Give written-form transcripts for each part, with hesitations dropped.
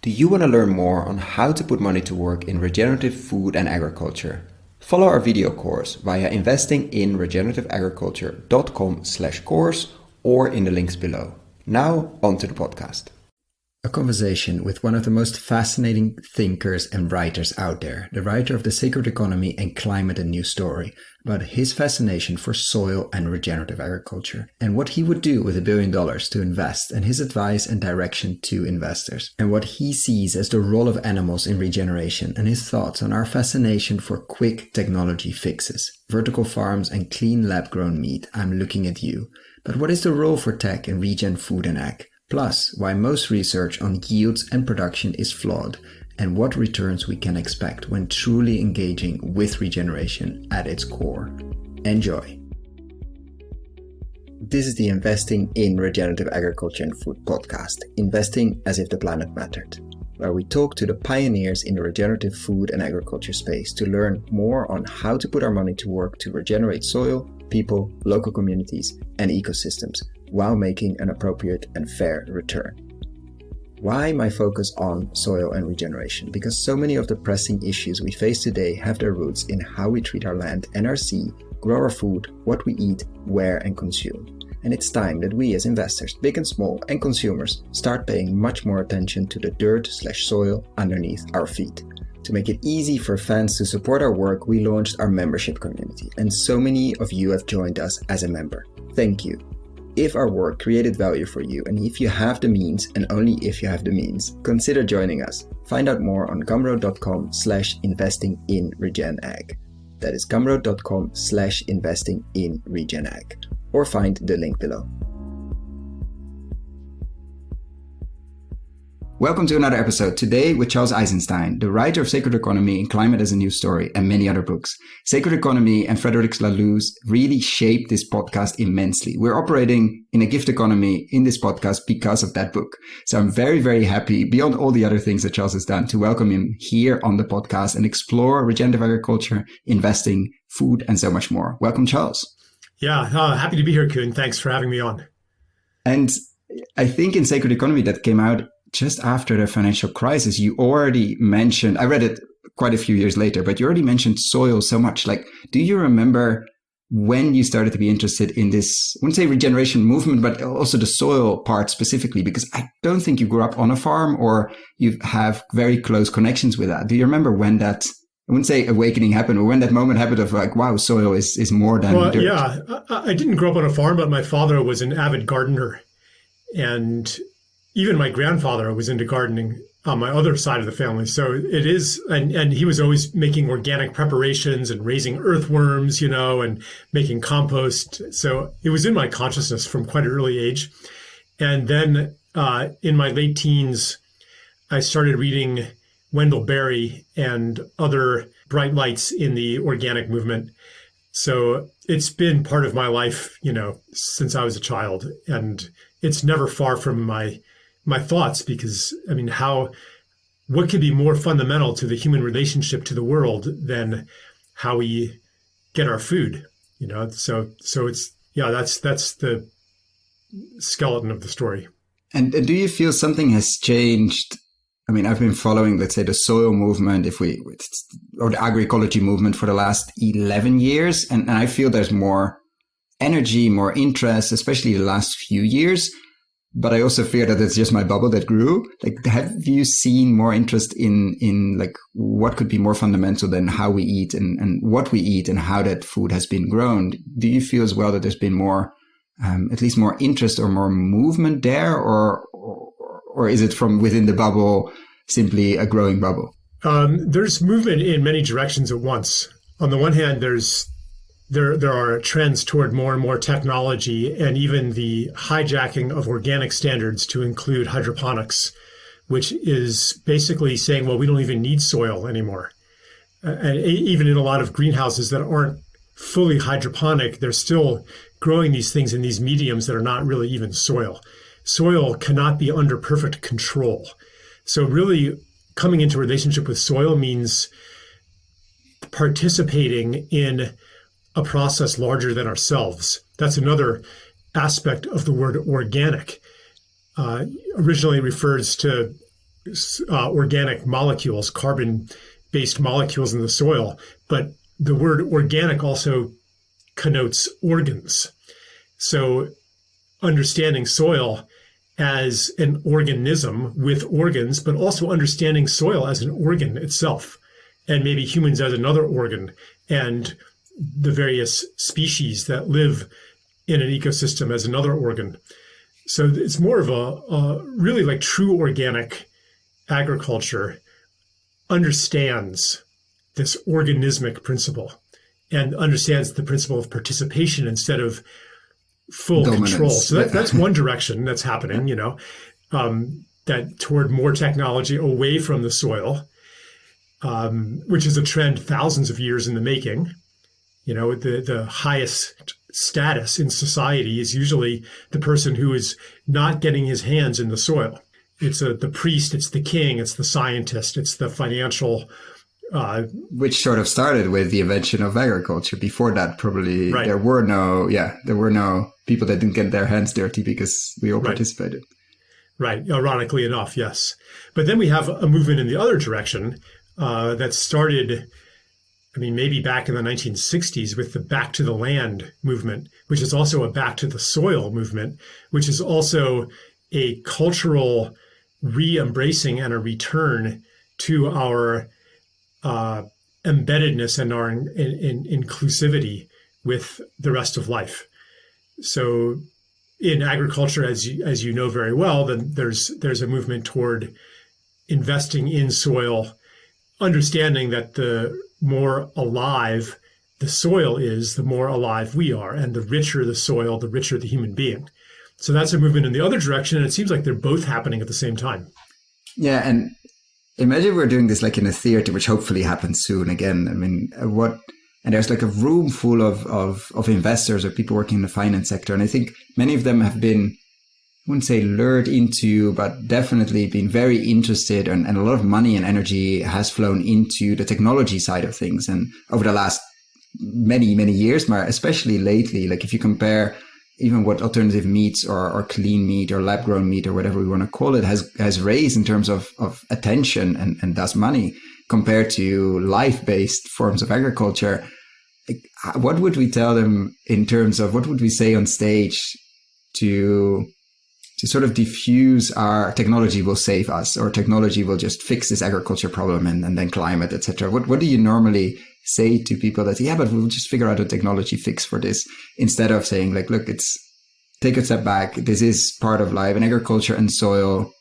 Do you want to learn more on how to put money to work in regenerative food and agriculture? Follow our video course via investinginregenerativeagriculture.com/course or in the links below. Now, on to the podcast. A conversation with one of the most fascinating thinkers and writers out there, the writer of The Sacred Economy and Climate: A New Story, about his fascination for soil and regenerative agriculture, and what he would do with $1 billion to invest, and his advice and direction to investors, and what he sees as the role of animals in regeneration, and his thoughts on our fascination for quick technology fixes, vertical farms and clean lab-grown meat. I'm looking at you. But what is the role for tech in regen food and ag? Plus, why most research on yields and production is flawed, and what returns we can expect when truly engaging with regeneration at its core. Enjoy. This is the Investing in Regenerative Agriculture and Food podcast, investing as if the planet mattered, where we talk to the pioneers in the regenerative food and agriculture space to learn more on how to put our money to work to regenerate soil, people, local communities, and ecosystems, while making an appropriate and fair return. Why my focus on soil and regeneration? Because so many of the pressing issues we face today have their roots in how we treat our land and our sea, grow our food, what we eat, where and consume. And it's time that we as investors, big and small, and consumers start paying much more attention to the dirt/soil underneath our feet. To make it easy for fans to support our work, we launched our membership community, and so many of you have joined us as a member. Thank you. If our work created value for you, and if you have the means, and only if you have the means, consider joining us. Find out more on gumroad.com/investinginregenag. That is gumroad.com/investinginregenag. Or find the link below. Welcome to another episode, today with Charles Eisenstein, the writer of Sacred Economy and Climate: A New Story, and many other books. Sacred Economy and Frederick Laloux's really shaped this podcast immensely. We're operating in a gift economy in this podcast because of that book. So I'm very, very happy, beyond all the other things that Charles has done, to welcome him here on the podcast and explore regenerative agriculture, investing, food, and so much more. Welcome, Charles. Yeah, happy to be here, Koen. Thanks for having me on. And I think in Sacred Economy that came out just after the financial crisis, you already mentioned, I read it quite a few years later, but you already mentioned soil so much. Like, do you remember when you started to be interested in this, I wouldn't say regeneration movement, but also the soil part specifically? Because I don't think you grew up on a farm or you have very close connections with that. Do you remember when that, I wouldn't say awakening happened, or when that moment happened of like, wow, soil is more than dirt? Yeah, I didn't grow up on a farm, but my father was an avid gardener. And even my grandfather was into gardening on my other side of the family. So it is, and he was always making organic preparations and raising earthworms, and making compost. So it was in my consciousness from quite an early age. And then in my late teens, I started reading Wendell Berry and other bright lights in the organic movement. So it's been part of my life, since I was a child. And it's never far from my thoughts, because what could be more fundamental to the human relationship to the world than how we get our food, so it's, that's the skeleton of the story. And do you feel something has changed? I've been following, let's say, the soil movement, or the agroecology movement for the last 11 years. And I feel there's more energy, more interest, especially the last few years. But I also fear that it's just my bubble that grew. Like, have you seen more interest in like what could be more fundamental than how we eat and what we eat and how that food has been grown? Do you feel as well that there's been more, at least more interest or more movement there, or is it from within the bubble simply a growing bubble? There's movement in many directions at once. On the one hand, there are trends toward more and more technology, and even the hijacking of organic standards to include hydroponics, which is basically saying, well, we don't even need soil anymore. And even in a lot of greenhouses that aren't fully hydroponic, they're still growing these things in these mediums that are not really even soil. Soil cannot be under perfect control. So really coming into a relationship with soil means participating in a process larger than ourselves. That's another aspect of the word organic. Originally refers to organic molecules, carbon-based molecules in the soil, but the word organic also connotes organs. So understanding soil as an organism with organs, but also understanding soil as an organ itself, and maybe humans as another organ, and the various species that live in an ecosystem as another organ. So it's more of a really like true organic agriculture understands this organismic principle and understands the principle of participation instead of full dominance. Control. So that's one direction that's happening, that toward more technology away from the soil, which is a trend thousands of years in the making. The highest status in society is usually the person who is not getting his hands in the soil. It's the priest, it's the king, it's the scientist, it's the financial. Which sort of started with the invention of agriculture. Before that, probably right. there were no people that didn't get their hands dirty because we all participated. Right. Ironically enough, yes. But then we have a movement in the other direction that started, maybe back in the 1960s with the Back to the Land movement, which is also a Back to the Soil movement, which is also a cultural re-embracing and a return to our embeddedness and our inclusivity with the rest of life. So in agriculture, as you know very well, then there's a movement toward investing in soil, understanding that the more alive the soil is, the more alive we are, and the richer the soil, the richer the human being. So that's a movement in the other direction, and it seems like they're both happening at the same time. Yeah, and imagine we're doing this like in a theater, which hopefully happens soon again. And there's like a room full of investors or people working in the finance sector. And I think many of them have been, I wouldn't say lured into, but definitely been very interested, and a lot of money and energy has flown into the technology side of things. And over the last many, many years, especially lately, like if you compare even what alternative meats or clean meat or lab grown meat or whatever we want to call it has raised in terms of attention and thus money compared to life-based forms of agriculture. What would we tell them in terms of what would we say on stage to sort of diffuse our technology will save us, or technology will just fix this agriculture problem and then climate, etc. What do you normally say to people that, yeah, but we'll just figure out a technology fix for this, instead of saying like, look, take a step back. This is part of life, and agriculture and soil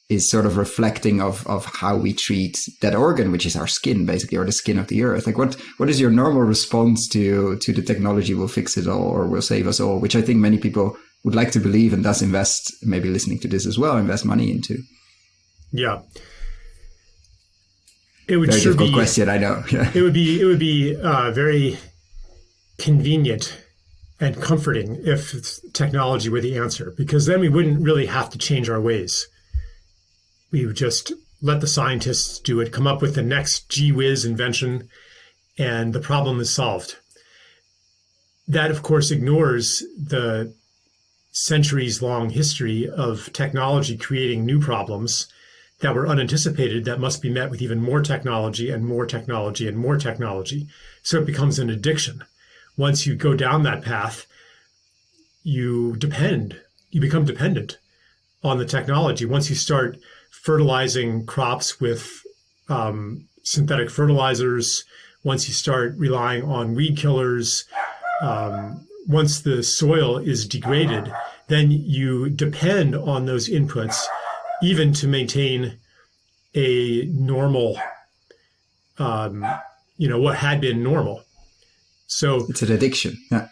is sort of reflecting of how we treat that organ, which is our skin, basically, or the skin of the earth. Like what is your normal response to the technology will fix it all or will save us all, which I think many people would like to believe, and thus invest, maybe listening to this as well, invest money into? Yeah. It would very sure difficult be, question, I know. Yeah. It would be very convenient and comforting if technology were the answer, because then we wouldn't really have to change our ways. We would just let the scientists do it, come up with the next gee whiz invention, and the problem is solved. That, of course, ignores the centuries-long history of technology creating new problems that were unanticipated, that must be met with even more technology and more technology and more technology. So it becomes an addiction. Once you go down that path, you become dependent on the technology. Once you start fertilizing crops with synthetic fertilizers, once you start relying on weed killers, once the soil is degraded, then you depend on those inputs even to maintain a normal, what had been normal. So it's an addiction. Yeah.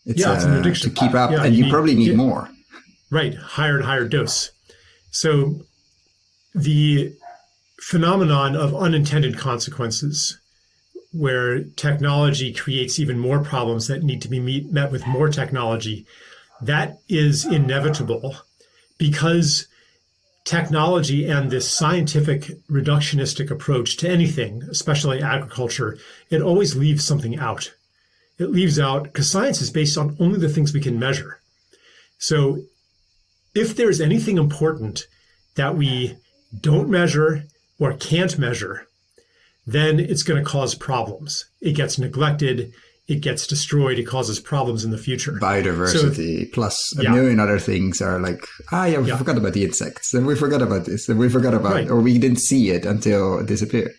It's an addiction to keep up, and you probably need more. Right. Higher and higher dose. So the phenomenon of unintended consequences, where technology creates even more problems that need to be met with more technology, that is inevitable, because technology and this scientific reductionistic approach to anything, especially agriculture, it always leaves something out. It leaves out, because science is based on only the things we can measure. So if there's anything important that we don't measure or can't measure, then it's going to cause problems. It gets neglected, it gets destroyed, it causes problems in the future. Biodiversity plus a million other things are like, we forgot about the insects, and we forgot about this, and we forgot about or we didn't see it until it disappeared.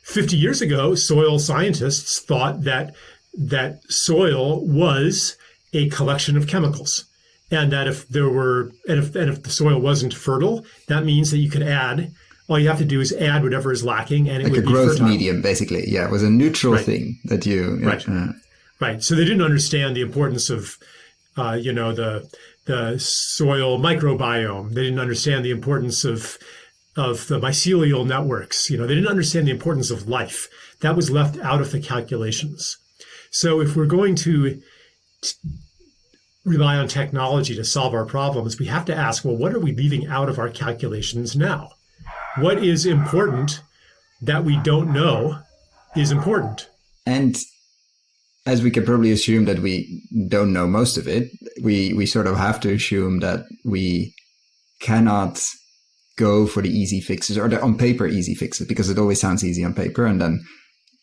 50 years ago, soil scientists thought that soil was a collection of chemicals. And that if the soil wasn't fertile, that means that you could add. All you have to do is add whatever is lacking, and it would be fertile. Like a growth medium, basically. Yeah, it was a neutral thing that you. Right. So they didn't understand the importance of, the soil microbiome. They didn't understand the importance of the mycelial networks. They didn't understand the importance of life. That was left out of the calculations. So if we're going to rely on technology to solve our problems, we have to ask, well, what are we leaving out of our calculations now? What is important that we don't know is important? And as we can probably assume that we don't know most of it, we sort of have to assume that we cannot go for the easy fixes or the on paper easy fixes, because it always sounds easy on paper. And then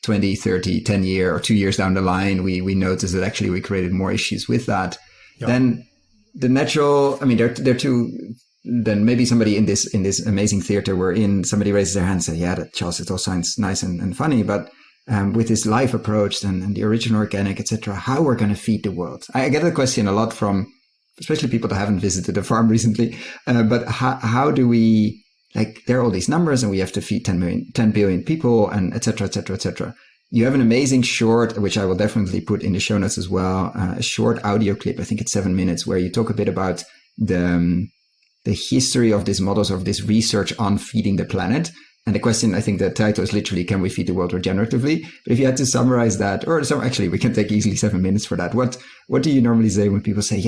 20, 30, 10 year or 2 years down the line, we notice that actually we created more issues with that. Then the natural, there are two, then maybe somebody in this amazing theater we're in, somebody raises their hand and says, yeah, that Charles, it all sounds nice and funny, but with this life approach and the original organic, etc., how we're going to feed the world? I get the question a lot from, especially people that haven't visited a farm recently, but how do we, there are all these numbers and we have to feed 10 billion people and etc., etc., etc. You have an amazing short, which I will definitely put in the show notes as well, a short audio clip. I think it's 7 minutes, where you talk a bit about the history of these models, of this research on feeding the planet. And the question, I think the title is literally, can we feed the world regeneratively? But if you had to summarize that, actually, we can take easily 7 minutes for that. What do you normally say when people say,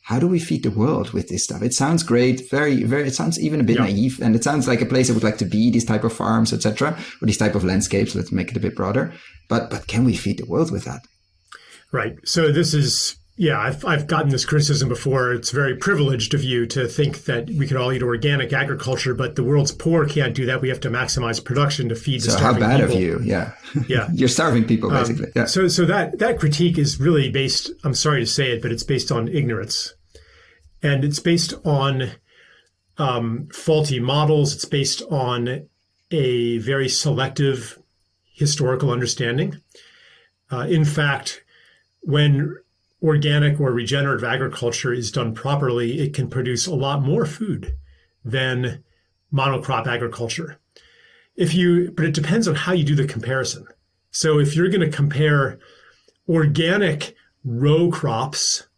how do we feed the world with this stuff? It sounds great, very, very, it sounds even a bit naive, and it sounds like a place I would like to be, these type of farms, etc., or these type of landscapes. Let's make it a bit broader. But can we feed the world with that? Right. So this is, I've gotten this criticism before. It's very privileged of you to think that we could all eat organic agriculture, but the world's poor can't do that. We have to maximize production to feed the starving people. So how bad of you? Yeah. You're starving people, basically. So that critique is really based, I'm sorry to say it, but it's based on ignorance. And it's based on faulty models. It's based on a very selective historical understanding. In fact, when organic or regenerative agriculture is done properly, it can produce a lot more food than monocrop agriculture. But it depends on how you do the comparison. So if you're going to compare organic row crops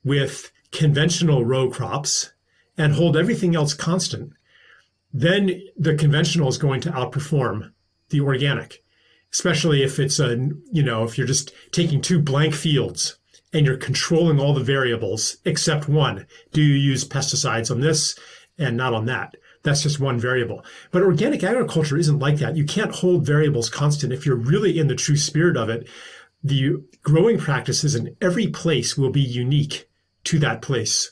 with conventional row crops and hold everything else constant, then the conventional is going to outperform the organic, especially if it's if you're just taking two blank fields and you're controlling all the variables except one. Do you use pesticides on this and not on that? That's just one variable. But organic agriculture isn't like that. You can't hold variables constant. If you're really in the true spirit of it, the growing practices in every place will be unique to that place.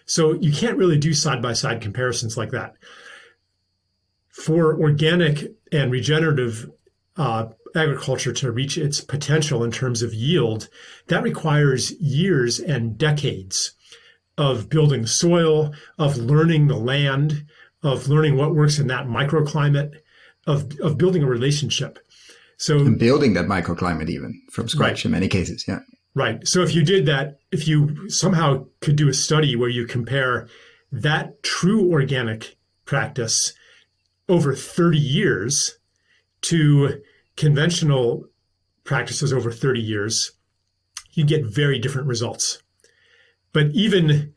So you can't really do side-by-side comparisons like that. For organic and regenerative agriculture to reach its potential in terms of yield, that requires years and decades of building soil, of learning the land, of learning what works in that microclimate, of building a relationship. And building that microclimate even from scratch in many cases, yeah. Right. So if you did that, if you somehow could do a study where you compare that true organic practice over 30 years to conventional practices over 30 years, you get very different results. But even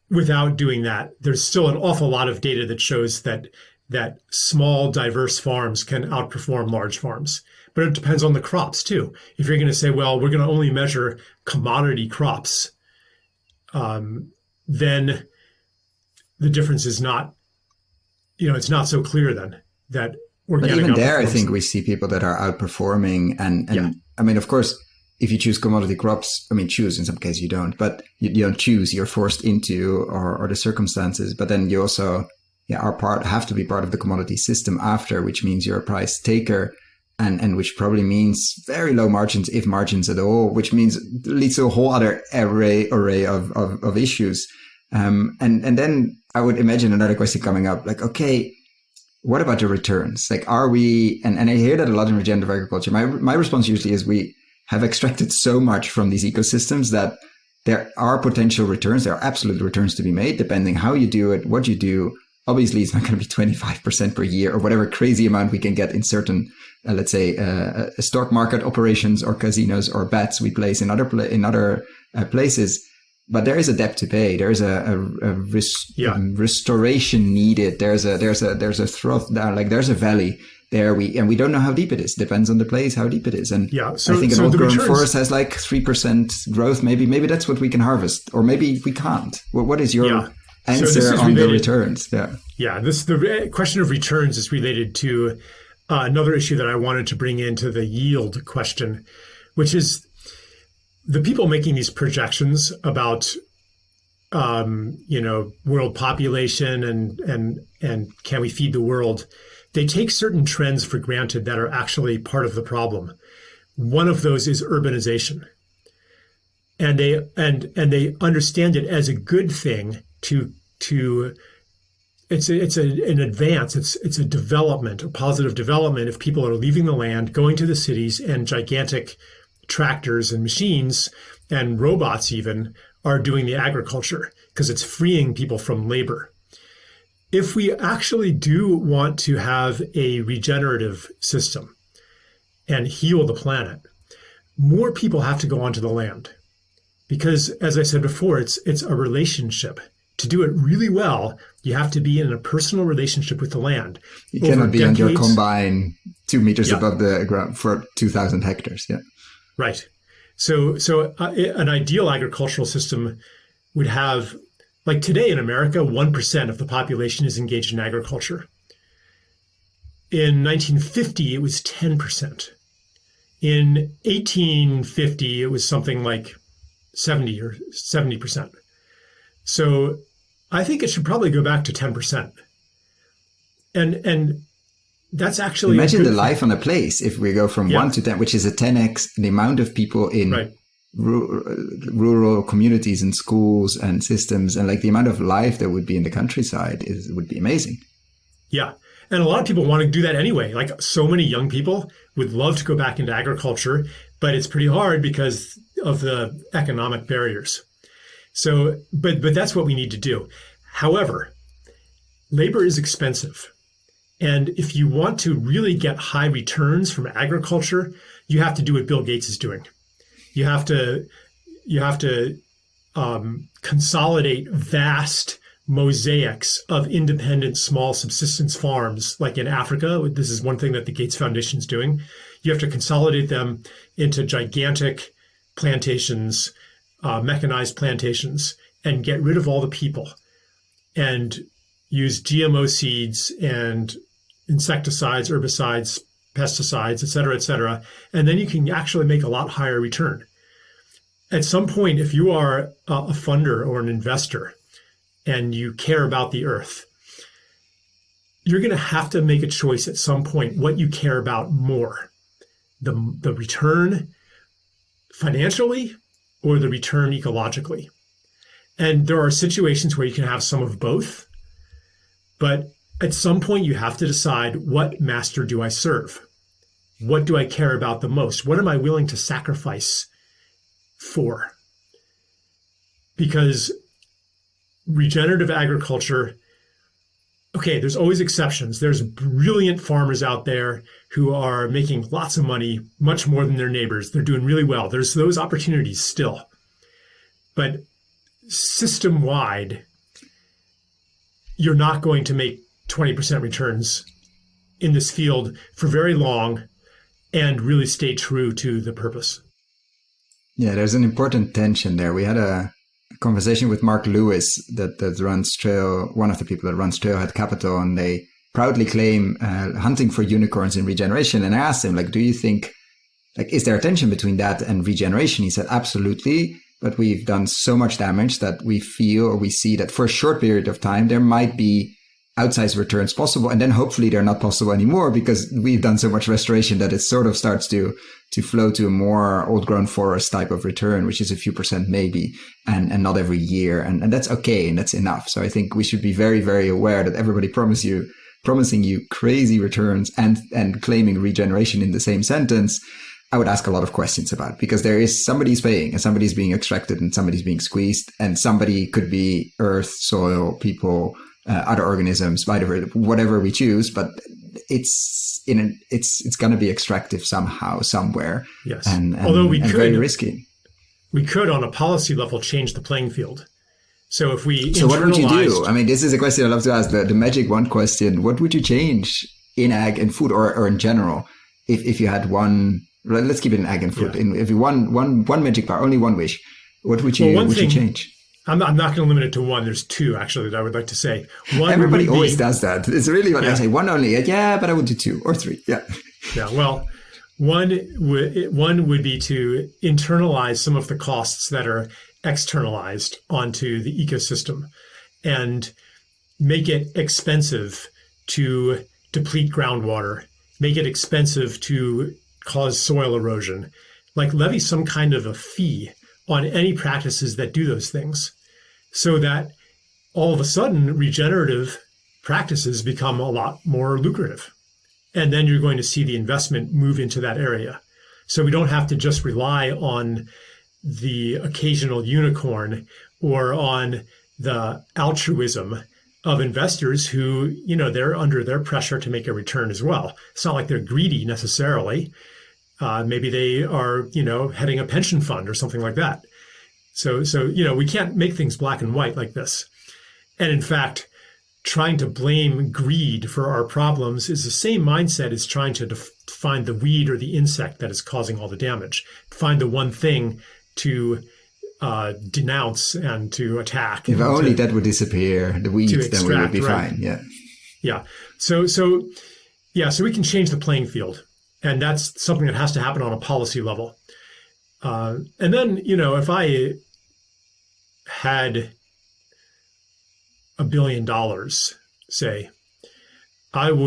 without doing that, there's still an awful lot of data that shows that small, diverse farms can outperform large farms. But it depends on the crops too. If you're going to say, well, we're going to only measure commodity crops, then the difference is not, it's not so clear then that organic. But even there, I think we see people that are outperforming. And I mean, of course, if you choose commodity crops, choose, in some cases you don't, but you don't choose, you're forced into or the circumstances. But then you also, have to be part of the commodity system after, which means you're a price taker, and which probably means very low margins, if margins at all, which means leads to a whole other array of issues. And then I would imagine another question coming up, like, okay, what about the returns? Like, are we, and I hear that a lot in regenerative agriculture. My response usually is we have extracted so much from these ecosystems that there are potential returns. There are absolute returns to be made, depending how you do it, what you do. Obviously, it's not going to be 25% per year or whatever crazy amount we can get in certain, let's say, stock market operations or casinos or bets we place in other places. But there is a debt to pay. There is a restoration needed. There's a trough down, like there's a valley there. We don't know how deep it is. Depends on the place how deep it is. And I think an old-grown forest has like 3% growth. Maybe that's what we can harvest, or maybe we can't. What is your answer on the returns? The question of returns is related to another issue that I wanted to bring into the yield question, which is the people making these projections about world population and can we feed the world. They take certain trends for granted that are actually part of the problem. One of those is urbanization, and they understand it as a good thing. It's an advance. It's a development, a positive development if people are leaving the land, going to the cities, and gigantic tractors and machines and robots even are doing the agriculture because it's freeing people from labor. If we actually do want to have a regenerative system and heal the planet, more people have to go onto the land. Because as I said before, it's a relationship. To do it really well, you have to be in a personal relationship with the land. You cannot be on your combine 2 meters above the ground for 2,000 hectares. Yeah. Right. So an ideal agricultural system would have, like today in America, 1% of the population is engaged in agriculture. In 1950, it was 10%. In 1850, it was something like 70%. So I think it should probably go back to 10%. And that's actually imagine the life on a place if we go from 1 to 10, which is a 10x the amount of people in rural communities and schools and systems, and like the amount of life that would be in the countryside would be amazing. Yeah. And a lot of people want to do that anyway. Like so many young people would love to go back into agriculture, but it's pretty hard because of the economic barriers. So, but that's what we need to do. However, labor is expensive. And if you want to really get high returns from agriculture, you have to do what Bill Gates is doing. You have to consolidate vast mosaics of independent small subsistence farms, like in Africa. This is one thing that the Gates Foundation is doing. You have to consolidate them into gigantic plantations, mechanized plantations, and get rid of all the people and use GMO seeds and insecticides, herbicides, pesticides, et cetera, and then you can actually make a lot higher return. At some point, if you are a funder or an investor and you care about the earth, you're going to have to make a choice at some point what you care about more, the return financially or the return ecologically. And there are situations where you can have some of both, but at some point you have to decide, what master do I serve? What do I care about the most? What am I willing to sacrifice for? Because regenerative agriculture, okay, there's always exceptions. There's brilliant farmers out there who are making lots of money, much more than their neighbors. They're doing really well. There's those opportunities still. But system-wide, you're not going to make 20% returns in this field for very long and really stay true to the purpose. Yeah, there's an important tension there. We had a conversation with Mark Lewis that runs Trail, one of the people that runs Trailhead Capital, and they proudly claim hunting for unicorns in regeneration. And I asked him, like, do you think, like, is there a tension between that and regeneration? He said, absolutely. But we've done so much damage that we feel or we see that for a short period of time, there might be outsized returns possible. And then hopefully they're not possible anymore because we've done so much restoration that it sort of starts to flow to a more old grown forest type of return, which is a few percent maybe, and not every year. And that's okay. And that's enough. So I think we should be very, very aware that everybody promising you crazy returns and claiming regeneration in the same sentence, I would ask a lot of questions about, because there is somebody's paying and somebody's being extracted and somebody's being squeezed, and somebody could be earth, soil, people, other organisms, whatever we choose, but it's going to be extractive somehow, somewhere. Yes. And although we could, very risky. We could, on a policy level, change the playing field. So if we So what would you do? I mean, this is a question I love to ask, the magic wand question. What would you change in ag and food, or in general, if you had one? Let's keep it in ag and food. Yeah. If you one magic power, only one wish, what would you change? I'm not going to limit it to one. There's two, actually, that I would like to say. One, everybody always does that. It's really what I say. One only. Yeah, but I would do two or three. Yeah. Yeah. Well, one would be to internalize some of the costs that are externalized onto the ecosystem and make it expensive to deplete groundwater, make it expensive to cause soil erosion, like levy some kind of a fee on any practices that do those things, so that all of a sudden regenerative practices become a lot more lucrative. And then you're going to see the investment move into that area. So we don't have to just rely on the occasional unicorn or on the altruism of investors who, they're under their pressure to make a return as well. It's not like they're greedy necessarily. Maybe they are, heading a pension fund or something like that. So we can't make things black and white like this. And in fact, trying to blame greed for our problems is the same mindset as trying to find the weed or the insect that is causing all the damage. Find the one thing to denounce and to attack. If only that would disappear, the weeds, then we would be fine. Yeah. Yeah. So we can change the playing field. And that's something that has to happen on a policy level. And then, if I had $1 billion, say, I'd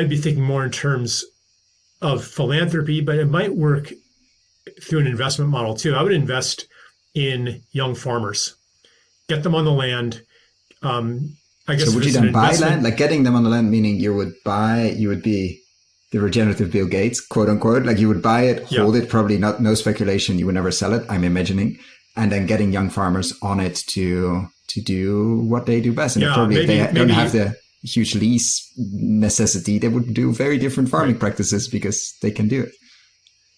be thinking more in terms of philanthropy, but it might work through an investment model too. I would invest in young farmers, get them on the land. I guess. So would you then buy land, like getting them on the land, meaning you would be the regenerative Bill Gates, quote unquote, like you would buy it, hold it, probably no speculation, you would never sell it, I'm imagining, and then getting young farmers on it to do what they do best. And if they don't have the huge lease necessity, they would do very different farming practices because they can do it.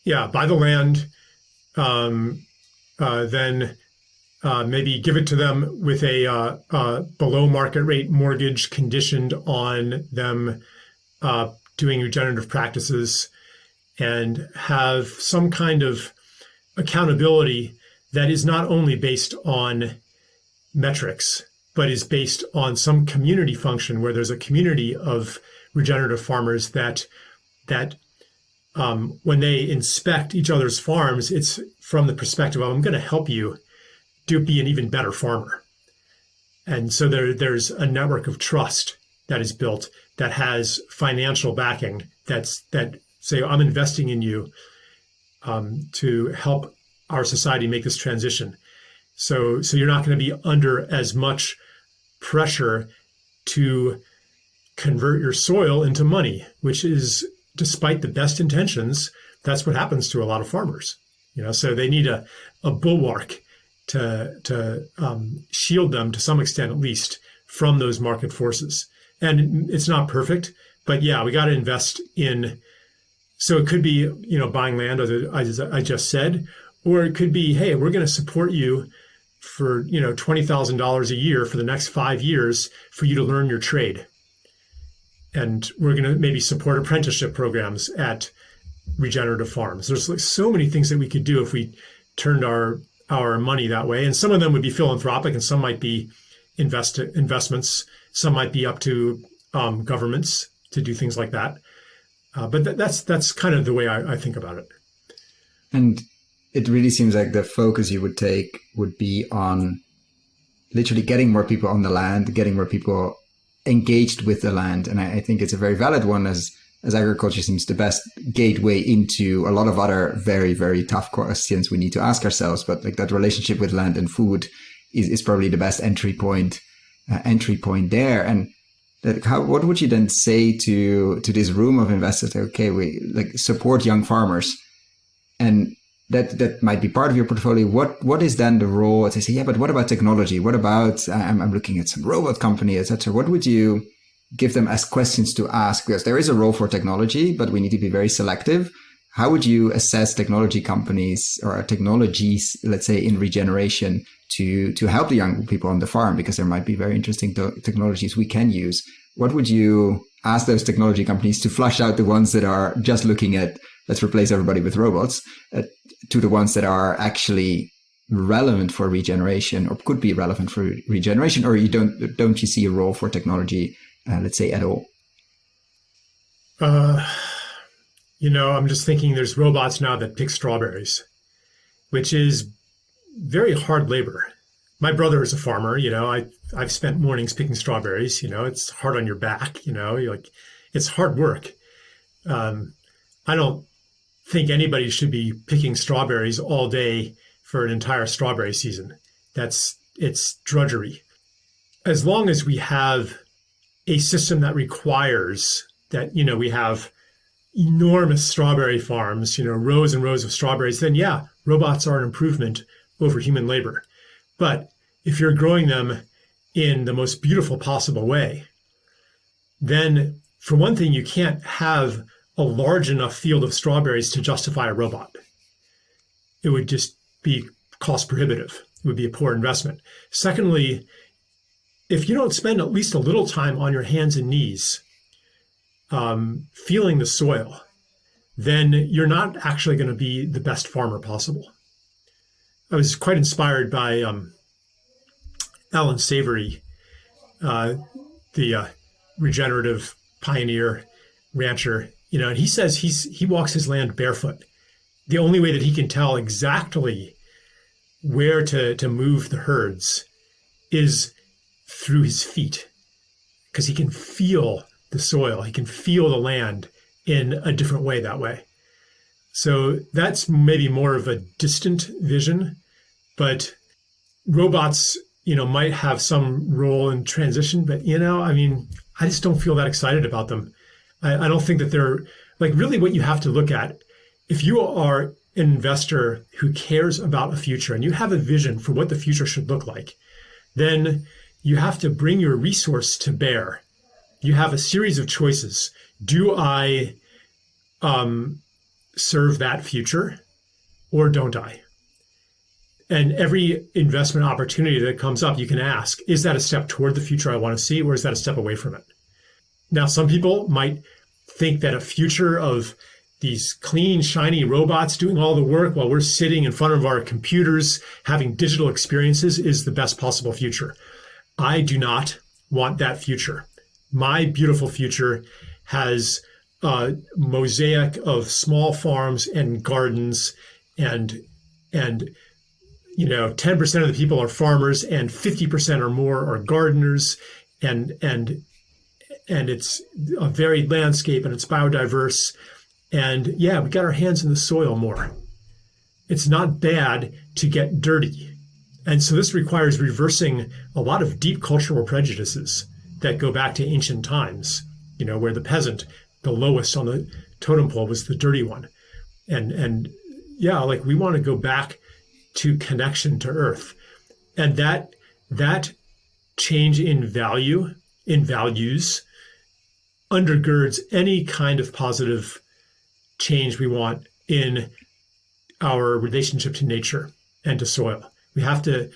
Yeah, buy the land, then maybe give it to them with a below market rate mortgage conditioned on them doing regenerative practices, and have some kind of accountability that is not only based on metrics, but is based on some community function where there's a community of regenerative farmers that when they inspect each other's farms, it's from the perspective of, I'm going to help you be an even better farmer. And so there's a network of trust that is built that has financial backing that say, I'm investing in you to help our society make this transition. So you're not going to be under as much pressure to convert your soil into money, which is, despite the best intentions, that's what happens to a lot of farmers. So they need a bulwark to shield them to some extent, at least, from those market forces. And it's not perfect, but yeah, we got to invest in. So it could be, buying land, as I just said, or it could be, hey, we're going to support you for, $20,000 a year for the next 5 years for you to learn your trade. And we're going to maybe support apprenticeship programs at regenerative farms. There's like so many things that we could do if we turned our money that way. And some of them would be philanthropic, and some might be investments. Some might be up to governments to do things like that. But that's kind of the way I think about it. And it really seems like the focus you would take would be on literally getting more people on the land, getting more people engaged with the land. And I think it's a very valid one, as agriculture seems the best gateway into a lot of other very, very tough questions we need to ask ourselves. But like that relationship with land and food is probably the best entry point there. And what would you then say to this room of investors? Okay, we like support young farmers, and that might be part of your portfolio. What is then the role? They say, yeah, but what about technology? What about I'm looking at some robot company, etc. What would you give them as questions to ask? Because there is a role for technology, but we need to be very selective. How would you assess technology companies or technologies, let's say, in regeneration to help the young people on the farm? Because there might be very interesting technologies we can use. What would you ask those technology companies to flush out the ones that are just looking at, let's replace everybody with robots, to the ones that are actually relevant for regeneration or could be relevant for regeneration? Or don't you see a role for technology, let's say, at all? I'm just thinking there's robots now that pick strawberries, which is very hard labor. My brother is a farmer. I've spent mornings picking strawberries. It's hard on your back. It's hard work. I don't think anybody should be picking strawberries all day for an entire strawberry season. It's drudgery. As long as we have a system that requires that, we have enormous strawberry farms, rows and rows of strawberries, then yeah, robots are an improvement over human labor. But if you're growing them in the most beautiful possible way, then for one thing, you can't have a large enough field of strawberries to justify a robot. It would just be cost prohibitive. It would be a poor investment. Secondly, if you don't spend at least a little time on your hands and knees feeling the soil, then you're not actually going to be the best farmer possible. I was quite inspired by Alan Savory, the regenerative pioneer rancher, and he says he walks his land barefoot. The only way that he can tell exactly where to move the herds is through his feet, because he can feel the soil. He can feel the land in a different way that way. So that's maybe more of a distant vision, but robots, might have some role in transition, but, I just don't feel that excited about them. I don't think that they're really what you have to look at. If you are an investor who cares about a future and you have a vision for what the future should look like, then you have to bring your resource to bear. You have a series of choices. Do I serve that future or don't I? And every investment opportunity that comes up, you can ask, is that a step toward the future I want to see, or is that a step away from it? Now, some people might think that a future of these clean, shiny robots doing all the work while we're sitting in front of our computers having digital experiences is the best possible future. I do not want that future. My beautiful future has a mosaic of small farms and gardens, and 10% of the people are farmers and 50% or more are gardeners, and it's a varied landscape and it's biodiverse. And yeah, we got our hands in the soil more. It's not bad to get dirty. And so this requires reversing a lot of deep cultural prejudices that go back to ancient times, where the peasant, the lowest on the totem pole, was the dirty one. And we want to go back to connection to earth. And that change in values undergirds any kind of positive change we want in our relationship to nature and to soil. We have to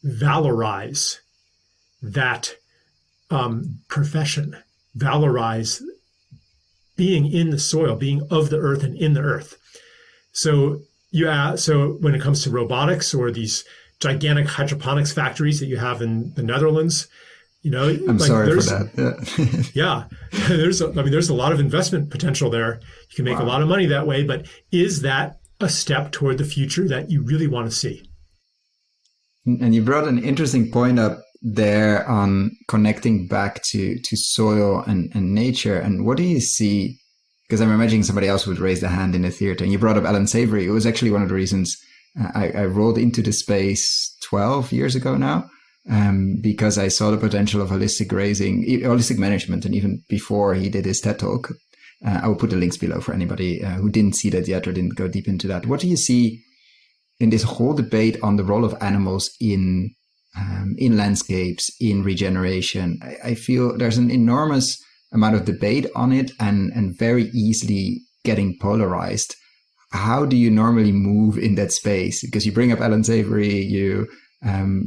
valorize that profession, valorize being in the soil, being of the earth and in the earth. So when it comes to robotics or these gigantic hydroponics factories that you have in the Netherlands, I'm sorry for that. Yeah, there's a lot of investment potential there. You can make a lot of money that way, but is that a step toward the future that you really want to see? And you brought an interesting point up there on connecting back to soil and nature. And what do you see? Because I'm imagining somebody else would raise their hand in the theater. And you brought up Alan Savory. It was actually one of the reasons I rolled into the space 12 years ago now, because I saw the potential of holistic grazing, holistic management. And even before he did his TED Talk, I will put the links below for anybody who didn't see that yet or didn't go deep into that. What do you see in this whole debate on the role of animals in landscapes, in regeneration? I feel there's an enormous amount of debate on it and very easily getting polarized. How do you normally move in that space? Because you bring up Alan Savory, you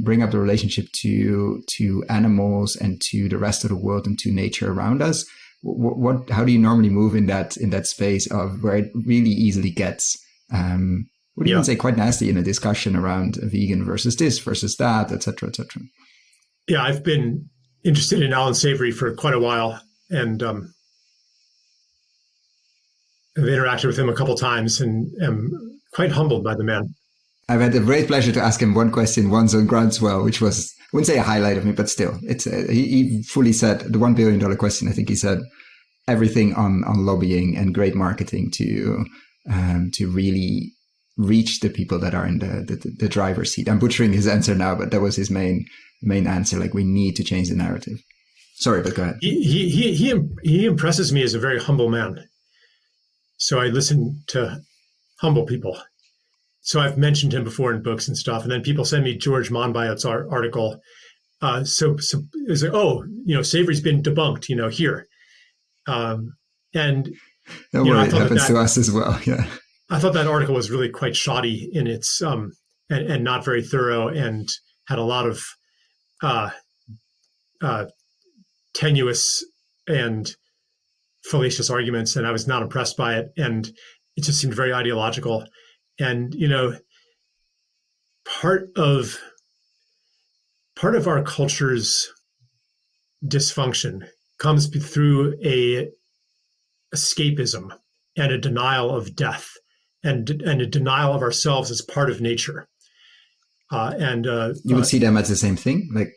bring up the relationship to animals and to the rest of the world and to nature around us. How do you normally move in that space of where it really easily gets would even say quite nasty in a discussion around vegan versus this versus that, et cetera, et cetera? Yeah, I've been interested in Alan Savory for quite a while, and I've interacted with him a couple times, and am quite humbled by the man. I've had the great pleasure to ask him one question once on Groundswell, which was, I wouldn't say a highlight of me, but still, it's he fully said the $1 billion question. I think he said everything on lobbying and great marketing to really reach the people that are in the driver's seat. I'm butchering his answer now, but that was his main answer. Like, we need to change the narrative. Sorry, but go ahead. He impresses me as a very humble man. So I listen to humble people. So I've mentioned him before in books and stuff, and then people send me George Monbiot's article. So it's like, Savory's been debunked, here. And don't worry, it happens to us as well. Yeah. I thought that article was really quite shoddy in its and not very thorough, and had a lot of tenuous and fallacious arguments, and I was not impressed by it, and it just seemed very ideological. And part of our culture's dysfunction comes through a escapism and a denial of death, and a denial of ourselves as part of nature. You would see them as the same thing? Like,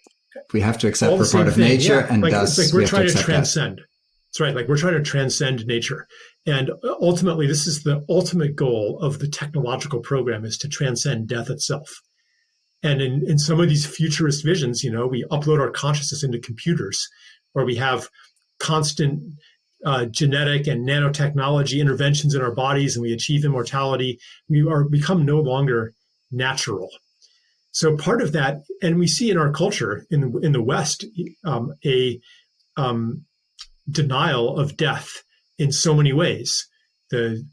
we have to accept we're part of nature, and thus it's like we're trying to transcend. That. That's right. Like, we're trying to transcend nature. And ultimately, this is the ultimate goal of the technological program, is to transcend death itself. And in some of these futurist visions, we upload our consciousness into computers, or we have constant genetic and nanotechnology interventions in our bodies, and we achieve immortality. We become no longer natural. So part of that, and we see in our culture in the West, a denial of death in so many ways.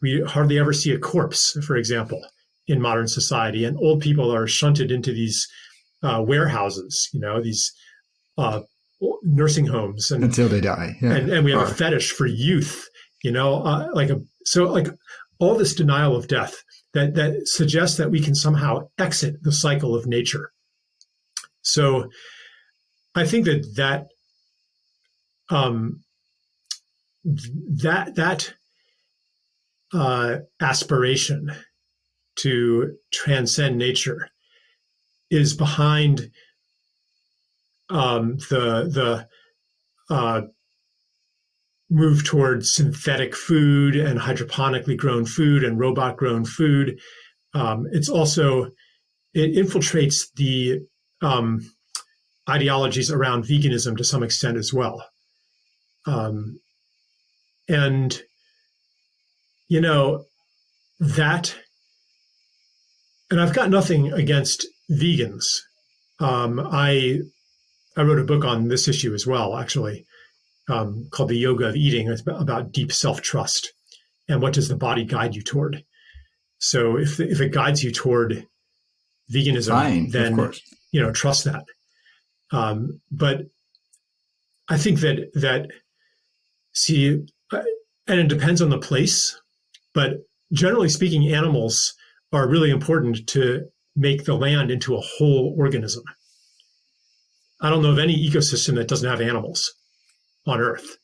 We hardly ever see a corpse, for example, in modern society, and old people are shunted into these warehouses, these nursing homes, and until they die. Yeah. And we have a fetish for youth, all this denial of death that suggests that we can somehow exit the cycle of nature. So I think that aspiration to transcend nature is behind the move towards synthetic food and hydroponically grown food and robot grown food. It infiltrates the ideologies around veganism to some extent as well. And I've got nothing against vegans. I wrote a book on this issue as well, actually, called The Yoga of Eating. It's about deep self-trust and what does the body guide you toward. So if it guides you toward veganism, fine, then trust that. But I think that and it depends on the place, but generally speaking, animals are really important to make the land into a whole organism. I don't know of any ecosystem that doesn't have animals on Earth.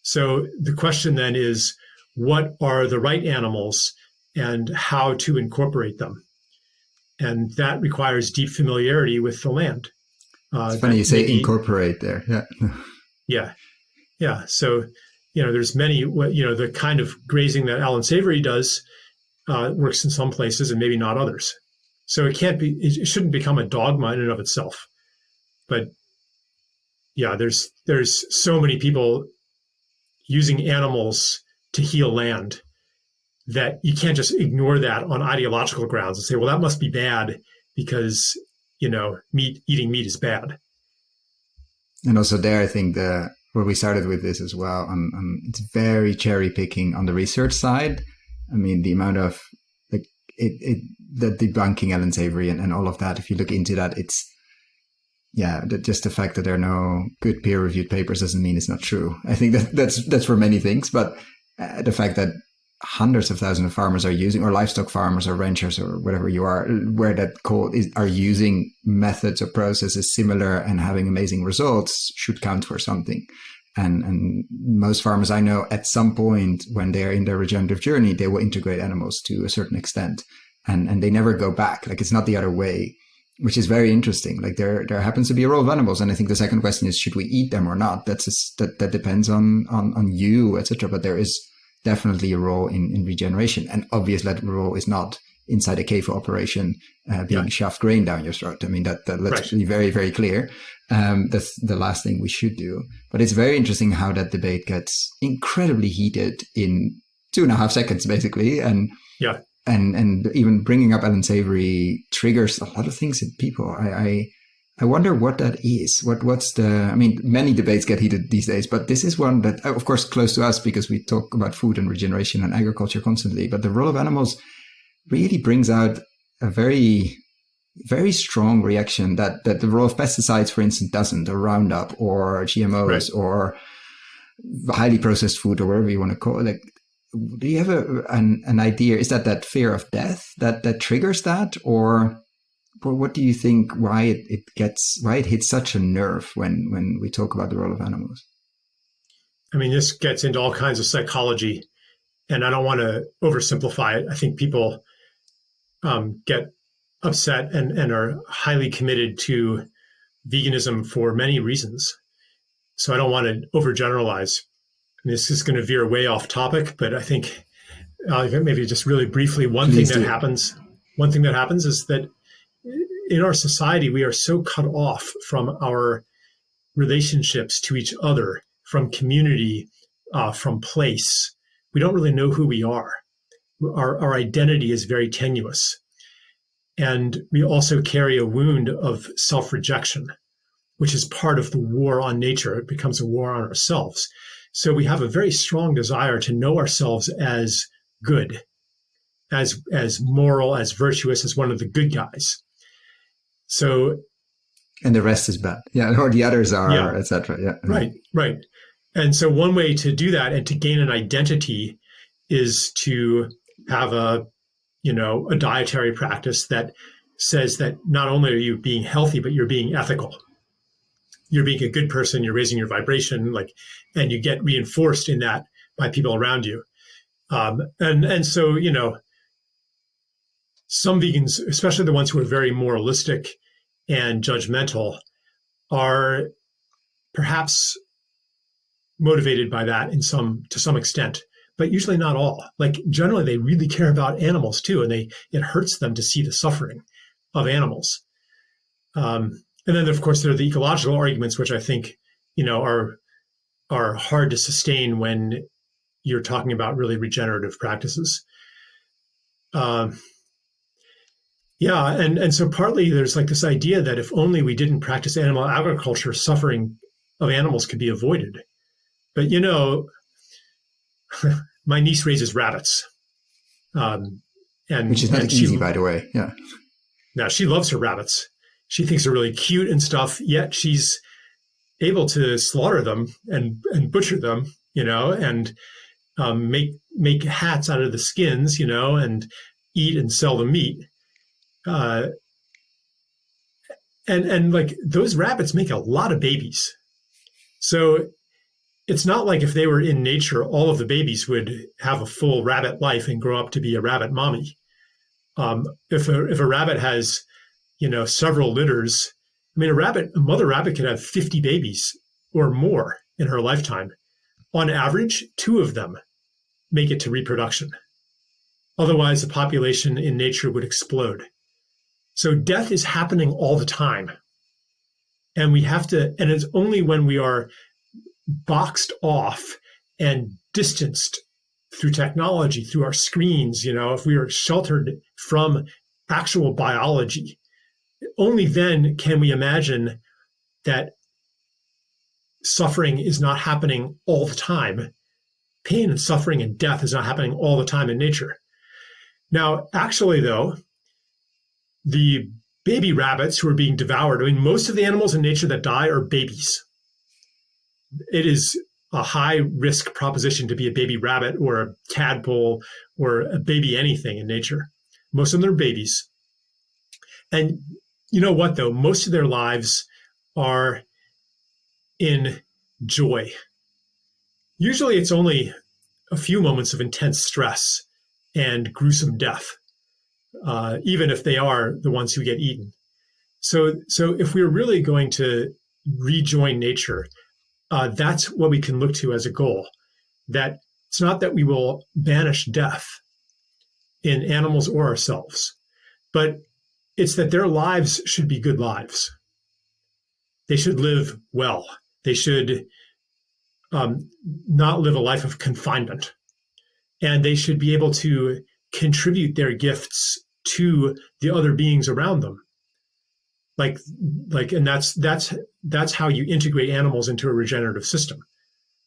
So the question then is, what are the right animals and how to incorporate them? And that requires deep familiarity with the land. It's funny you say incorporate there. Yeah. Yeah. Yeah. So, there's many, the kind of grazing that Alan Savory does works in some places and maybe not others. So it shouldn't become a dogma in and of itself. But yeah, there's so many people using animals to heal land that you can't just ignore that on ideological grounds and say, well, that must be bad because, eating meat is bad. And also there, I think where we started with this as well, it's very cherry picking on the research side. I mean, the amount of the debunking Alan Savory and all of that, if you look into that, just the fact that there are no good peer reviewed papers doesn't mean it's not true. I think that's for many things, but the fact that hundreds of thousands of farmers are using, or livestock farmers or ranchers or whatever you are, where that code are using methods or processes similar and having amazing results should count for something. And most farmers I know, at some point when they're in their regenerative journey, they will integrate animals to a certain extent, and they never go back. Like, it's not the other way, which is very interesting. Like, there happens to be a role of animals, and I think the second question is, should we eat them or not? That depends on you, etc. But there is definitely a role in regeneration, and obviously that role is not inside a CAFO operation being shoved grain down your throat. I mean, let's be very, very clear. That's the last thing we should do. But it's very interesting how that debate gets incredibly heated in 2.5 seconds, basically. And even bringing up Alan Savory triggers a lot of things in people. I wonder what that is. Many debates get heated these days, but this is one that, of course, close to us because we talk about food and regeneration and agriculture constantly. But the role of animals really brings out a very, very strong reaction that the role of pesticides, for instance, doesn't, or Roundup or GMOs or highly processed food or whatever you want to call it. Like, do you have an idea? Is that fear of death that triggers that, or what do you think? Why it hits such a nerve when we talk about the role of animals? I mean, this gets into all kinds of psychology, and I don't want to oversimplify it. I think people get upset and are highly committed to veganism for many reasons. So I don't want to overgeneralize. This is going to veer way off topic, but I think maybe just really briefly, one thing that happens is that in our society, we are so cut off from our relationships to each other, from community, from place. We don't really know who we are. Our identity is very tenuous. And we also carry a wound of self-rejection, which is part of the war on nature. It becomes a war on ourselves. So we have a very strong desire to know ourselves as good, as moral, as virtuous, as one of the good guys. So, and the rest is bad. Yeah, or the others are, etc. Yeah. Right. And so one way to do that and to gain an identity is to have a dietary practice that says that not only are you being healthy, but you're being ethical. You're being a good person, you're raising your vibration, and you get reinforced in that by people around you. And so, some vegans, especially the ones who are very moralistic and judgmental, are perhaps motivated by that to some extent, but usually not all. Like, generally, they really care about animals too, and it hurts them to see the suffering of animals. And then, of course, there are the ecological arguments, which I think, are hard to sustain when you're talking about really regenerative practices. And so partly there's like this idea that if only we didn't practice animal agriculture, suffering of animals could be avoided. But, my niece raises rabbits. Which is not easy, by the way. Yeah. Now, she loves her rabbits. She thinks they're really cute and stuff, yet she's able to slaughter them and butcher them, and make hats out of the skins, and eat and sell the meat. And like, those rabbits make a lot of babies. So it's not like if they were in nature, all of the babies would have a full rabbit life and grow up to be a rabbit mommy. If a rabbit has, several litters, I mean, a mother rabbit could have 50 babies or more in her lifetime. On average, 2 of them make it to reproduction. Otherwise, the population in nature would explode. So death is happening all the time. And and it's only when we are boxed off and distanced through technology, through our screens, if we are sheltered from actual biology, only then can we imagine that suffering is not happening all the time. Pain and suffering and death is not happening all the time in nature. Now, actually, though, the baby rabbits who are being devoured, I mean, most of the animals in nature that die are babies. It is a high risk proposition to be a baby rabbit or a tadpole or a baby anything in nature. Most of them are babies. And you know what, though? Most of their lives are in joy. Usually it's only a few moments of intense stress and gruesome death, even if they are the ones who get eaten. So if we're really going to rejoin nature, that's what we can look to as a goal. That it's not that we will banish death in animals or ourselves, but it's that their lives should be good lives. They should live well. They should not live a life of confinement. And they should be able to contribute their gifts to the other beings around them. And that's how you integrate animals into a regenerative system.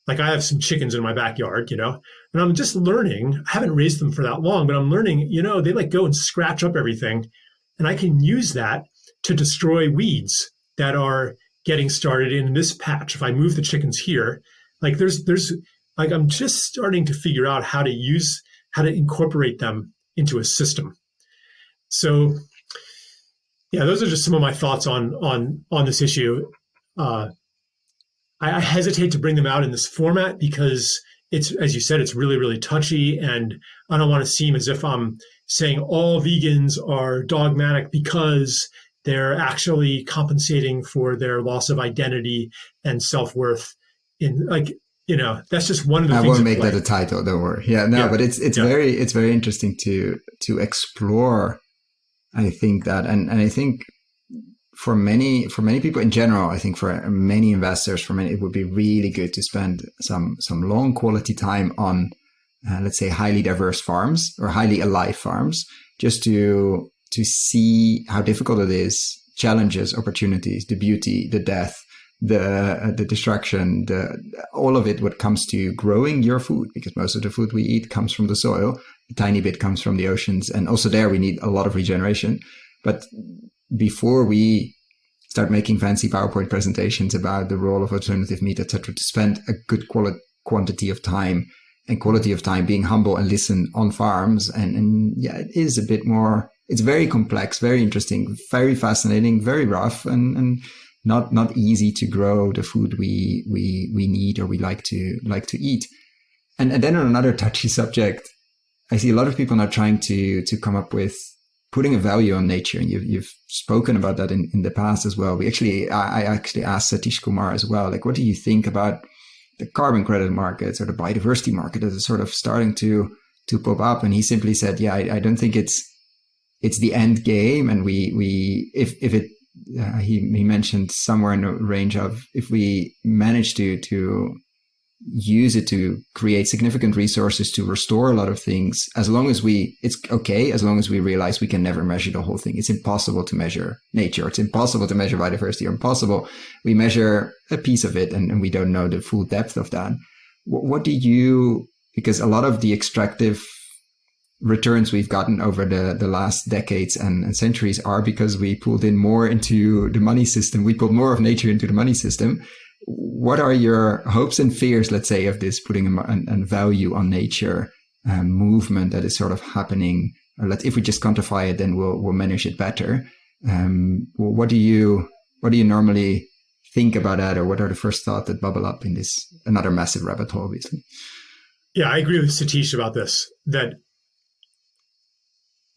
Like I have some chickens in my backyard, and I'm just learning. I haven't raised them for that long, but I'm learning, they go and scratch up everything. And I can use that to destroy weeds that are getting started in this patch. If I move the chickens here, I'm just starting to figure out how to incorporate them into a system. So yeah, those are just some of my thoughts on this issue. I hesitate to bring them out in this format because it's, as you said, it's really, really touchy, and I don't want to seem as if I'm saying all vegans are dogmatic because they're actually compensating for their loss of identity and self-worth. That's just one of the things. I won't make that a title, don't worry. But it's very interesting to explore. I think that, and I think for many people in general, I think for many investors, it would be really good to spend some long quality time on, let's say, highly diverse farms or highly alive farms, just to see how difficult it is, challenges, opportunities, the beauty, the death, the destruction, all of it, what comes to growing your food, because most of the food we eat comes from the soil. A tiny bit comes from the oceans. And also there we need a lot of regeneration. But before we start making fancy PowerPoint presentations about the role of alternative meat, etc., to spend a good quantity of time and quality of time being humble and listen on farms. And it is a bit more, it's very complex, very interesting, very fascinating, very rough, and not easy to grow the food we need or we like to eat. And then on another touchy subject, I see a lot of people now trying to come up with putting a value on nature. And you've spoken about that in the past as well. I actually asked Satish Kumar as well, what do you think about the carbon credit markets or the biodiversity market that is sort of starting to pop up? And he simply said, I don't think it's the end game. And he mentioned somewhere in the range of, if we manage to use it to create significant resources to restore a lot of things, as long as we realize we can never measure the whole thing. It's impossible to measure nature. It's impossible to measure biodiversity. Impossible. We measure a piece of it and we don't know the full depth of that. Because a lot of the extractive returns we've gotten over the last decades and centuries are because we pulled in more into the money system. We pulled more of nature into the money system. What are your hopes and fears, let's say, of this putting a value on nature movement that is sort of happening? Or if we just quantify it, then we'll manage it better. What do you normally think about that, or what are the first thoughts that bubble up in this another massive rabbit hole, obviously? Yeah, I agree with Satish about this, that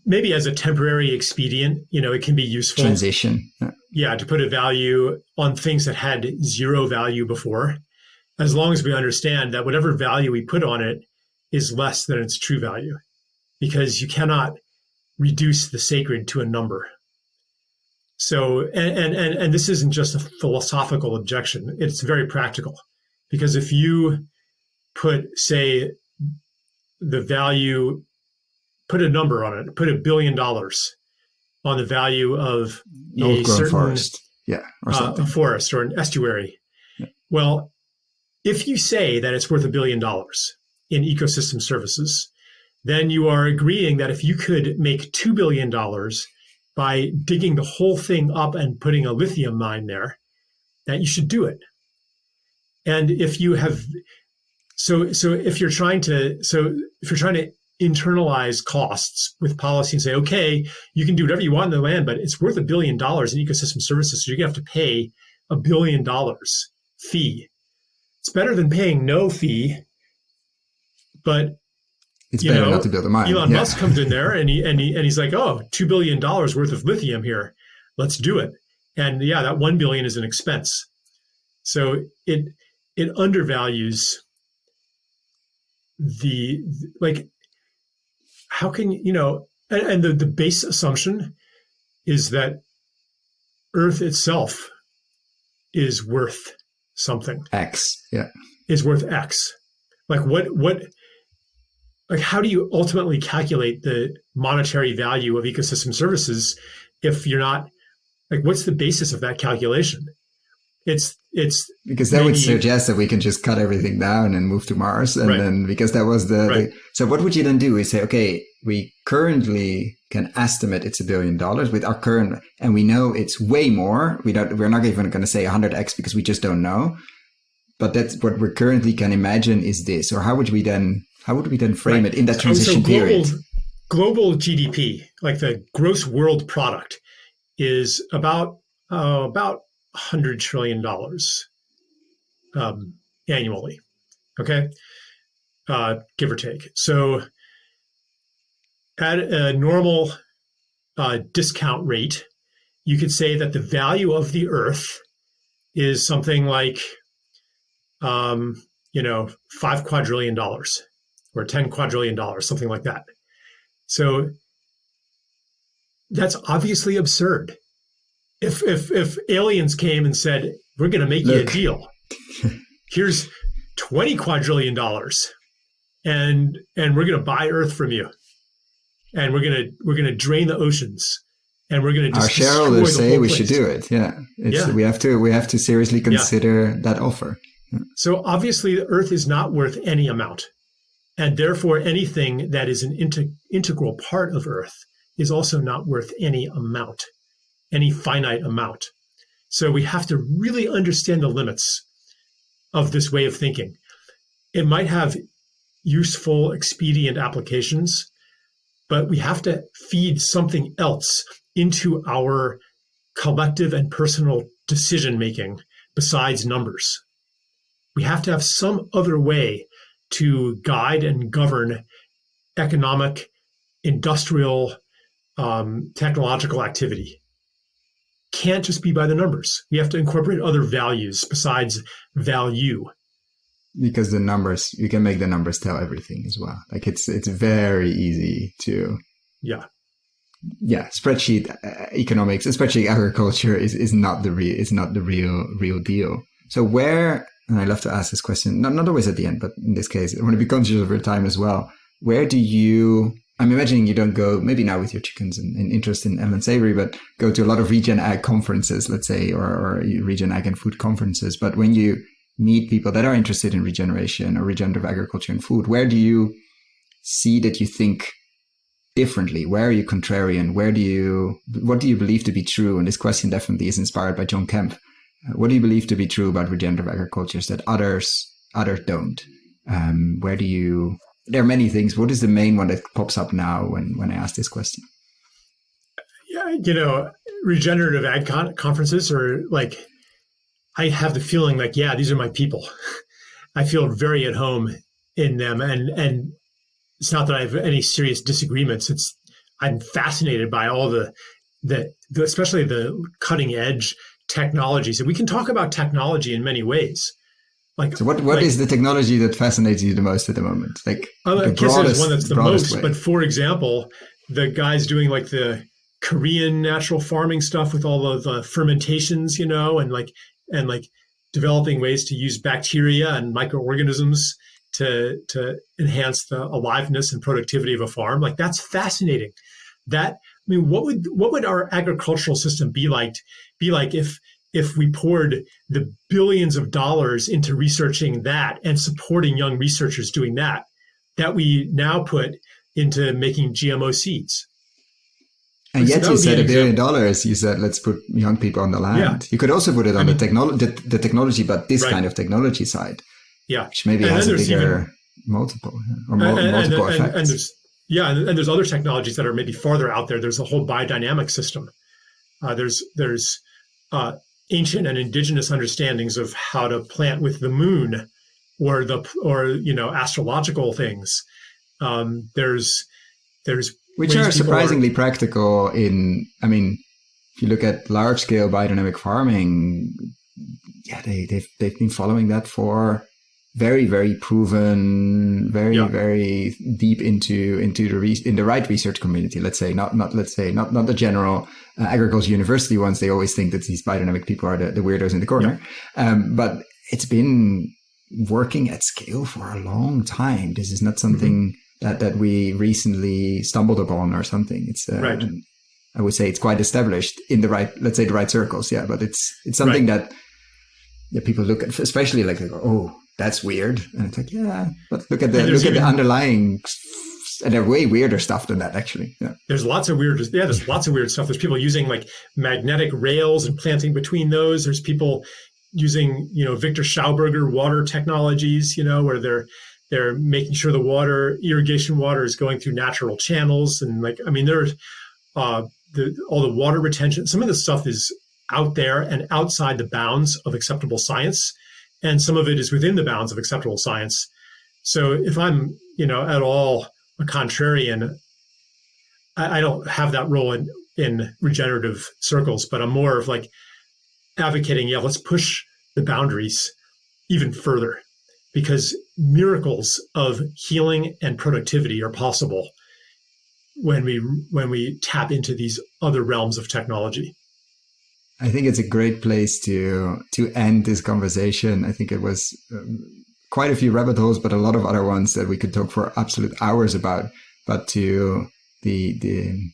maybe as a temporary expedient, it can be useful. Transition. Yeah, to put a value on things that had zero value before, as long as we understand that whatever value we put on it is less than its true value, because you cannot reduce the sacred to a number. So, and this isn't just a philosophical objection, it's very practical. Because if you put, say, the value, put a number on it, put $1 billion on the value of a certain forest, or a forest or an estuary. Yeah. Well, if you say that it's worth $1 billion in ecosystem services, then you are agreeing that if you could make $2 billion by digging the whole thing up and putting a lithium mine there, that you should do it. And if you have, if you're trying to internalize costs with policy and say, okay, you can do whatever you want in the land, but it's worth $1 billion in ecosystem services, so you're gonna have to pay $1 billion fee. It's better than paying no fee, but it's better not to build a mine. Elon Musk comes in there and he's like, oh, $2 billion worth of lithium here. Let's do it. And yeah, that $1 billion is an expense. So it undervalues how can, and the base assumption is that Earth itself is worth something. X, yeah. Is worth X. How do you ultimately calculate the monetary value of ecosystem services if you're not, what's the basis of that calculation? It's because that would suggest that we can just cut everything down and move to Mars. And then, because that was so what would you then do is say, okay, we currently can estimate it's $1 billion with our current, and we know it's way more. We're not even going to say 100x because we just don't know. But that's what we currently can imagine is this, or how would we then frame it in that transition period? Global GDP, like the gross world product, is about $100 trillion annually. Okay, give or take. So at a normal discount rate, you could say that the value of the Earth is something like $5 quadrillion or $10 quadrillion, something like that. So that's obviously absurd. If aliens came and said, we're going to make you a deal, here's $20 quadrillion and we're going to buy Earth from you, and we're going to drain the oceans, and we're going to just our shareholders say we should do it. We have to seriously consider that offer. So obviously the Earth is not worth any amount, and therefore anything that is an integral part of Earth is also not worth any amount, any finite amount. So we have to really understand the limits of this way of thinking. It might have useful, expedient applications, but we have to feed something else into our collective and personal decision-making besides numbers. We have to have some other way to guide and govern economic, industrial, technological activity. Can't just be by the numbers. We have to incorporate other values besides value. Because the numbers, you can make the numbers tell everything as well. Like it's very easy to spreadsheet economics, especially agriculture, is not the real deal. So where, and I love to ask this question, not always at the end, but in this case, I want to be conscious of your time as well. Where do you, I'm imagining you don't go, maybe now with your chickens and interest in Ellen Savory, but go to a lot of regen ag conferences, let's say, or regen ag and food conferences. But when you meet people that are interested in regeneration or regenerative agriculture and food, where do you see that you think differently? Where are you contrarian? What do you believe to be true? And this question definitely is inspired by John Kemp. What do you believe to be true about regenerative agriculture that others don't? There are many things. What is the main one that pops up now when I ask this question? Yeah, regenerative ag conferences are like, I have the feeling like, these are my people. I feel very at home in them. And it's not that I have any serious disagreements. I'm fascinated by all the especially the cutting edge technologies. And we can talk about technology in many ways. So what is the technology that fascinates you the most at the moment? Like I guess there's one that's the most, way. But for example, the guys doing like the Korean natural farming stuff with all of the fermentations, and developing ways to use bacteria and microorganisms to enhance the aliveness and productivity of a farm. Like, that's fascinating. What would our agricultural system be like if we poured the billions of dollars into researching that and supporting young researchers doing that we now put into making GMO seeds? And yet you said $1 billion, you said, let's put young people on the land. Yeah. You could also put it on the technology, but this kind of technology side. Yeah. Which maybe has a bigger multiple effects. And there's other technologies that are maybe farther out there. There's a whole biodynamic system. There's ancient and indigenous understandings of how to plant with the moon or astrological things. There's which are surprisingly practical if you look at large scale biodynamic farming, they've been following that for very, very proven, very deep into the right research community. Let's say not the general agriculture university ones. They always think that these biodynamic people are the weirdos in the corner. Yeah. But it's been working at scale for a long time. This is not something that we recently stumbled upon or something. It's right. I would say it's quite established in the right circles. Yeah, but it's something that people look at, especially like they go, oh, that's weird, and it's like, yeah, but look at the underlying, and they're way weirder stuff than that, actually. Yeah. There's lots of weird stuff. There's people using like magnetic rails and planting between those. There's people using Victor Schauberger water technologies, where they're making sure the irrigation water is going through natural channels, and there's all the water retention. Some of this stuff is out there and outside the bounds of acceptable science, and some of it is within the bounds of acceptable science. So if I'm, at all a contrarian, I don't have that role in regenerative circles, but I'm more of like advocating, let's push the boundaries even further, because miracles of healing and productivity are possible when we tap into these other realms of technology. I think it's a great place to end this conversation. I think it was quite a few rabbit holes, but a lot of other ones that we could talk for absolute hours about. But to the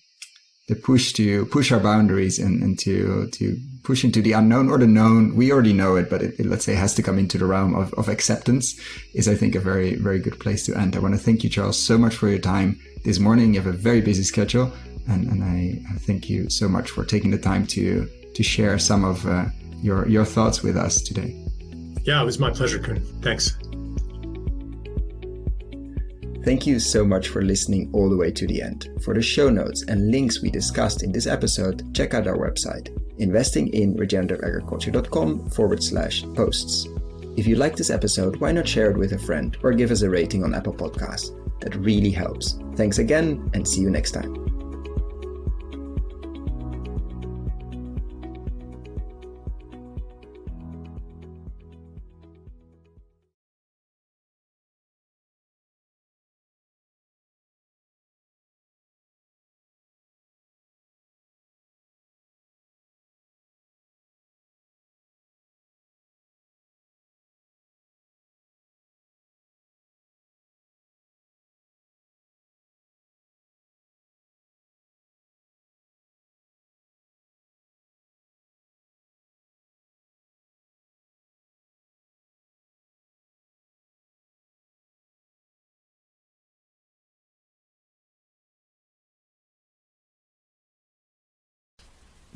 push our boundaries and to push into the unknown or the known. We already know it, but it let's say has to come into the realm of acceptance is, I think, a very, very good place to end. I want to thank you, Charles, so much for your time this morning. You have a very busy schedule, and I thank you so much for taking the time to share some of your thoughts with us today. Yeah, it was my pleasure, Koen. Thanks. Thank you so much for listening all the way to the end. For the show notes and links we discussed in this episode, check out our website, investinginregenerativeagriculture.com/posts. If you like this episode, why not share it with a friend or give us a rating on Apple Podcasts? That really helps. Thanks again, and see you next time.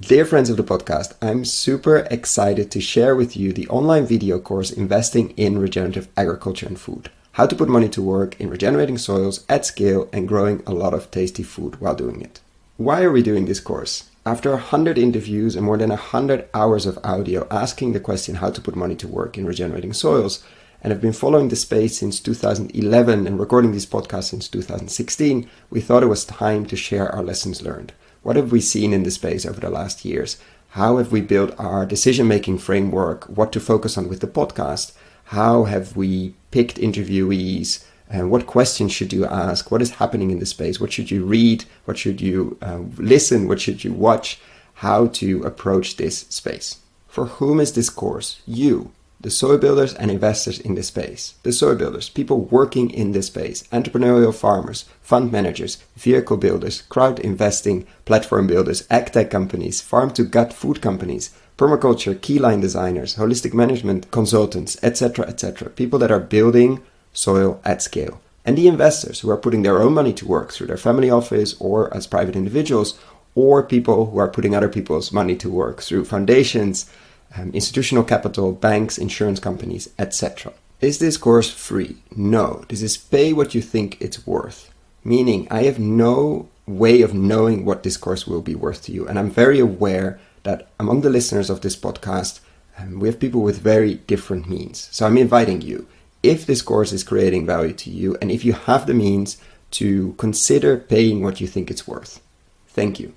Dear friends of the podcast, I'm super excited to share with you the online video course Investing in Regenerative Agriculture and Food. How to put money to work in regenerating soils at scale and growing a lot of tasty food while doing it. Why are we doing this course? After 100 interviews and more than 100 hours of audio asking the question how to put money to work in regenerating soils, and have been following the space since 2011 and recording this podcast since 2016, we thought it was time to share our lessons learned. What have we seen in the space over the last years? How have we built our decision-making framework? What to focus on with the podcast? How have we picked interviewees? What questions should you ask? What is happening in the space? What should you read? What should you listen? What should you watch? How to approach this space? For whom is this course? You, the soil builders and investors in this space. The soil builders, people working in this space, entrepreneurial farmers, fund managers, vehicle builders, crowd investing, platform builders, ag-tech companies, farm-to-gut food companies, permaculture, keyline designers, holistic management consultants, etc., etc. People that are building soil at scale. And the investors who are putting their own money to work through their family office or as private individuals, or people who are putting other people's money to work through foundations, institutional capital, banks, insurance companies, etc. Is this course free? No. This is pay what you think it's worth. Meaning, I have no way of knowing what this course will be worth to you. And I'm very aware that among the listeners of this podcast, we have people with very different means. So I'm inviting you, if this course is creating value to you, and if you have the means, to consider paying what you think it's worth. Thank you.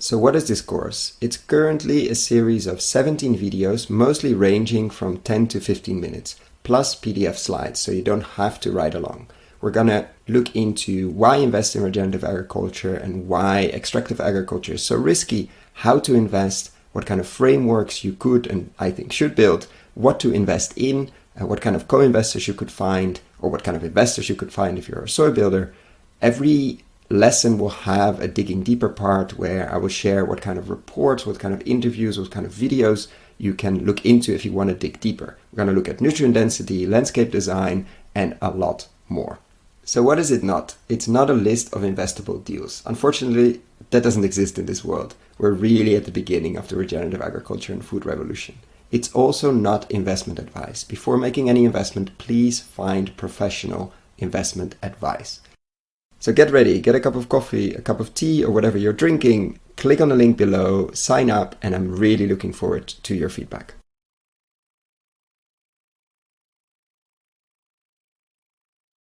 So what is this course? It's currently a series of 17 videos, mostly ranging from 10 to 15 minutes, plus PDF slides, so you don't have to ride along. We're gonna look into why invest in regenerative agriculture and why extractive agriculture is so risky, how to invest, what kind of frameworks you could and I think should build, what to invest in, what kind of co-investors you could find, or what kind of investors you could find if you're a soil builder. Every lesson will have a digging deeper part where I will share what kind of reports, what kind of interviews, what kind of videos you can look into if you want to dig deeper. We're going to look at nutrient density, landscape design, and a lot more. So what is it not? It's not a list of investable deals. Unfortunately, that doesn't exist in this world. We're really at the beginning of the regenerative agriculture and food revolution. It's also not investment advice. Before making any investment, please find professional investment advice. So get ready, get a cup of coffee, a cup of tea, or whatever you're drinking. Click on the link below, sign up, and I'm really looking forward to your feedback.